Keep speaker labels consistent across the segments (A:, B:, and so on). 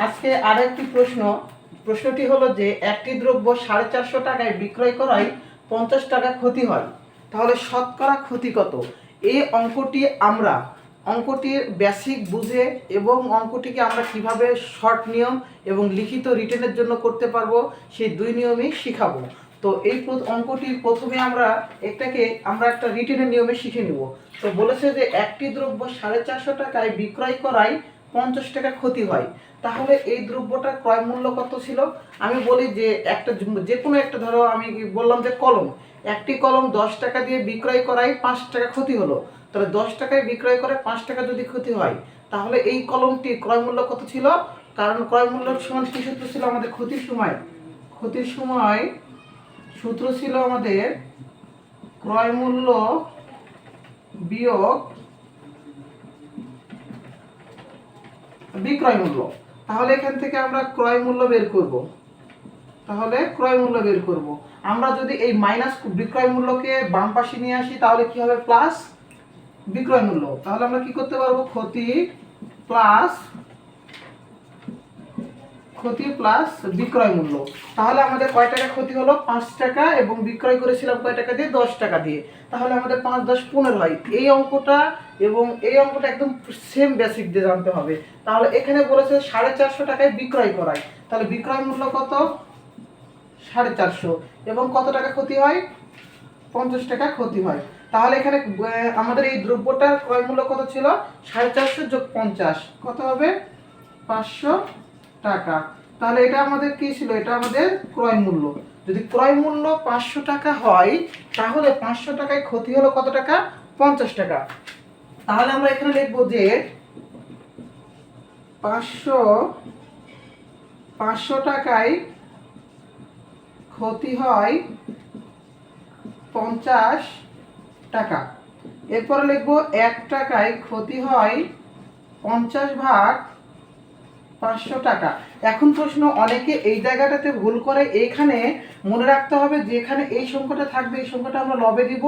A: আজকে আরেকটি প্রশ্নটি হলো যে একটি দ্রব্য 450 টাকায় বিক্রয় করায় 50 টাকা ক্ষতি হয়, তাহলে শতকরা ক্ষতি কত? এই অঙ্কটির বেসিক বুঝে এবং অঙ্কটিকে আমরা কিভাবে শর্ট নিয়ম এবং লিখিত রিটেনের জন্য করতে পারবো সেই দুই নিয়মই শিখাবো। তো এই অঙ্কটির প্রথমে আমরা একটা রিটেনের নিয়মে শিখে নিব। তো বলেছে যে একটি দ্রব্য 450 টাকায় বিক্রয় করায় 50 টাকা ক্ষতি হয়, তাহলে এই দ্রব্যটার ক্রয় মূল্য কত ছিল? আমি বলি যে যে কোনো একটা, ধরো আমি বললাম যে কলম, একটি কলম 10 টাকা দিয়ে বিক্রয় করায় 5 টাকা ক্ষতি হলো, তাহলে 10 টাকায় বিক্রয় করে 5 টাকা যদি ক্ষতি হয়, তাহলে এই কলমটির ক্রয় মূল্য কত ছিল? কারণ ক্রয় মূল্যের সমান কি সূত্র ছিল আমাদের? ক্ষতির সময় সূত্র ছিল আমাদের ক্রয় মূল্য বিয়োগ বিক্রয় মূল্য। তাহলে এখান থেকে আমরা ক্রয় মূল্য বের করব। আমরা যদি এই মাইনাস বিক্রয় মূল্যকে বাম পাশে নিয়ে আসি তাহলে কি হবে? প্লাস বিক্রয় মূল্য। তাহলে আমরা কি করতে পারবো? ক্ষতি প্লাস বিক্রয় মূল্য। তাহলে আমাদের কয় টাকা ক্ষতি হলো? 5 টাকা, এবং বিক্রয় করেছিলাম কয় টাকা দিয়ে? 10 টাকা দিয়ে। তাহলে আমাদের 5 10 15 হয়। এই অঙ্কটা এবং এই অঙ্কটা একদম সেম বেসিক দিয়ে জানতে হবে। তাহলে এখানে বলেছে 450 টাকায় বিক্রয় করায়, তাহলে বিক্রয় মূল্য কত? 450, এবং কত টাকা ক্ষতি হয়? 50 টাকা ক্ষতি হয়। তাহলে এখানে আমাদের এই দ্রব্যটার ক্রয় মূল্য কত ছিল? 450 যোগ 50 কত হবে? 500 টাকা। তাহলে এটা আমাদের কি ছিল? এটা আমাদের ক্রয় মূল্য। যদি ক্রয় মূল্য 500 টাকা হয়, তাহলে 500 টাকায় ক্ষতি হলো কত টাকা? 50 টাকা। তাহলে আমরা এখানে লিখবো যে 500 টাকায় ক্ষতি হয় 50 টাকা। এরপরে লিখবো 1 টাকায় ক্ষতি হয় 50 ভাগ 500 টাকা। এখন প্রশ্ন, অনেকে এই জায়গাটাতে ভুল করে। এইখানে মনে রাখতে হবে যে এখানে এই সংখ্যাটা থাকবে, এই সংখ্যাটা আমরা লবে দিব,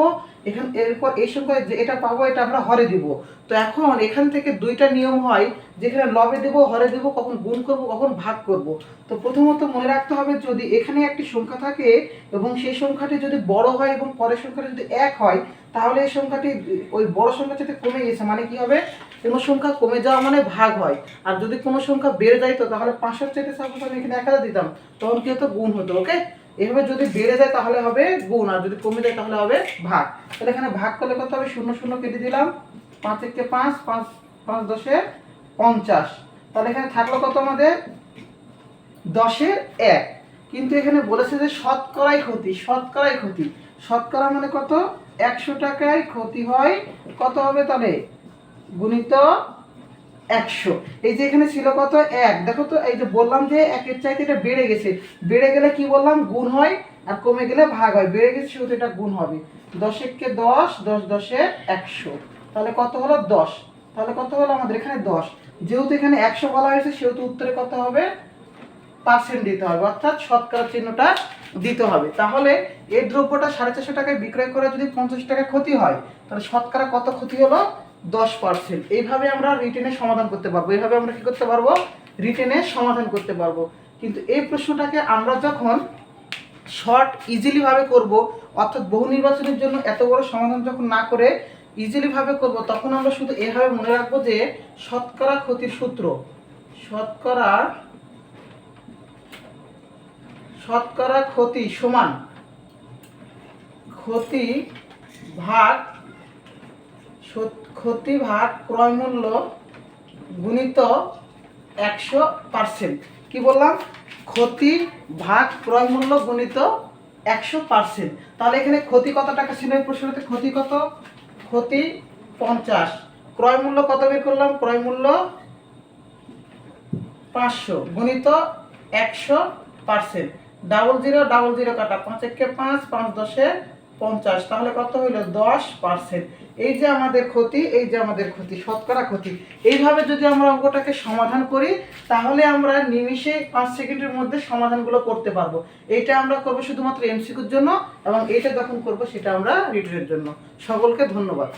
A: এরপর এই সংখ্যা এটা পাবো এটা আমরা হরে দিব। তো এখন এখান থেকে দুইটা নিয়ম হয়, যেখানে লবে দেব, হরে দেব, কখন গুণ করব, কখন ভাগ করব। তো প্রথমত মনে রাখতে হবে, যদি এখানে একটি সংখ্যা থাকে এবং সেই সংখ্যাটি যদি বড় হয় এবং পরের সংখ্যাটি যদি 1 হয়, তাহলে এই সংখ্যাটি ওই বড় সংখ্যার সাথে কমে গেছে, মানে কি হবে? কোনো সংখ্যা কমে যাওয়া মানে ভাগ হয়। আর যদি কোনো সংখ্যা বেড়ে যাইতো, তাহলে 500 চাইতে সাপোজ আমি এখানে 1000 দিতাম, তখন কি হতো? গুণ হতো। ওকে, এভাবে যদি বেড়ে যায় তাহলে হবে গুণ, আর যদি কমে যায় তাহলে হবে ভাগ। তাহলে এখানে ভাগ করলে কত হবে? 0 0 কেটে দিলাম, 5 1 5, 5 5 10 50। তাহলে এখানে থাকলো কত আমাদের? 10 1। কিন্তু এখানে বলেছে যে শতকরাই ক্ষতি। শতকরা মানে কত? 100 টাকায় ক্ষতি হয় কত হবে তাহলে? গুণিত 100। এই যে এখানে ছিল কত? 1। দেখো তো, এই যে বললাম যে 1-এর চাইতে এটা বেড়ে গেছে, বেড়ে গেলে কি বললাম? গুণ হয়, আর কমে গেলে ভাগ হয়। বেড়ে গেছে সেহেতু এটা গুণ হবে। 10 1 10, 10 10 100। তাহলে কত হলো? 10। তাহলে কত হলো আমাদের? এখানে 10। যেহেতু এখানে 100 বলা হয়েছে, সেহেতু উত্তরে কত হবে? পার্সেন্ট দিতে হবে, অর্থাৎ শতকরা চিহ্নটা দিতে হবে। তাহলে এই দ্রব্যটা 450 টাকায় বিক্রয় করে যদি 50 টাকা ক্ষতি হয়, তাহলে শতকরা কত ক্ষতি হলো? 10%। এইভাবে আমরা রিটেনে সমাধান করতে পারবো। এইভাবে আমরা কি করতে পারবো? রিটেনে সমাধান করতে পারবো। কিন্তু এই প্রশ্নটাকে আমরা যখন শর্ট ইজিলি ভাবে করব, অর্থাৎ বহু নির্বাচনের জন্য এত বড় সমাধান যখন না করে ইজিলি ভাবে করব, তখন আমরা শুধু এভাবে মনে রাখবো যে শতকরা ক্ষতির সূত্র, শতকরা ক্ষতি সমান ক্ষতি ভাগ ক্রয় মূল্য গুণিত 100%। কি বললাম? ক্ষতি ভাগ ক্রয় মূল্য গুণিত 100%। তাহলে এখানে ক্ষতি কত টাকা ছিল এই প্রশ্নটাতে? ক্ষতি কত? ক্ষতি 50। ক্রয় মূল্য কত বের করলাম? ক্রয় মূল্য 500 গুণিত 100%। 00 00 কাটা, 5 1 5, 5 10 50। তাহলে কত হইল? 10%। এই যে আমাদের ক্ষতি, শতকরা ক্ষতি। এইভাবে যদি আমরা অঙ্কটাকে সমাধান করি, তাহলে আমরা নিমিষে 5 সেকেন্ডের মধ্যে সমাধানগুলো করতে পারবো। এটা আমরা করবো শুধুমাত্র এমসিকিউর জন্য, এবং এটা যখন করবো সেটা আমরা রিটেনের জন্য। সকলকে ধন্যবাদ।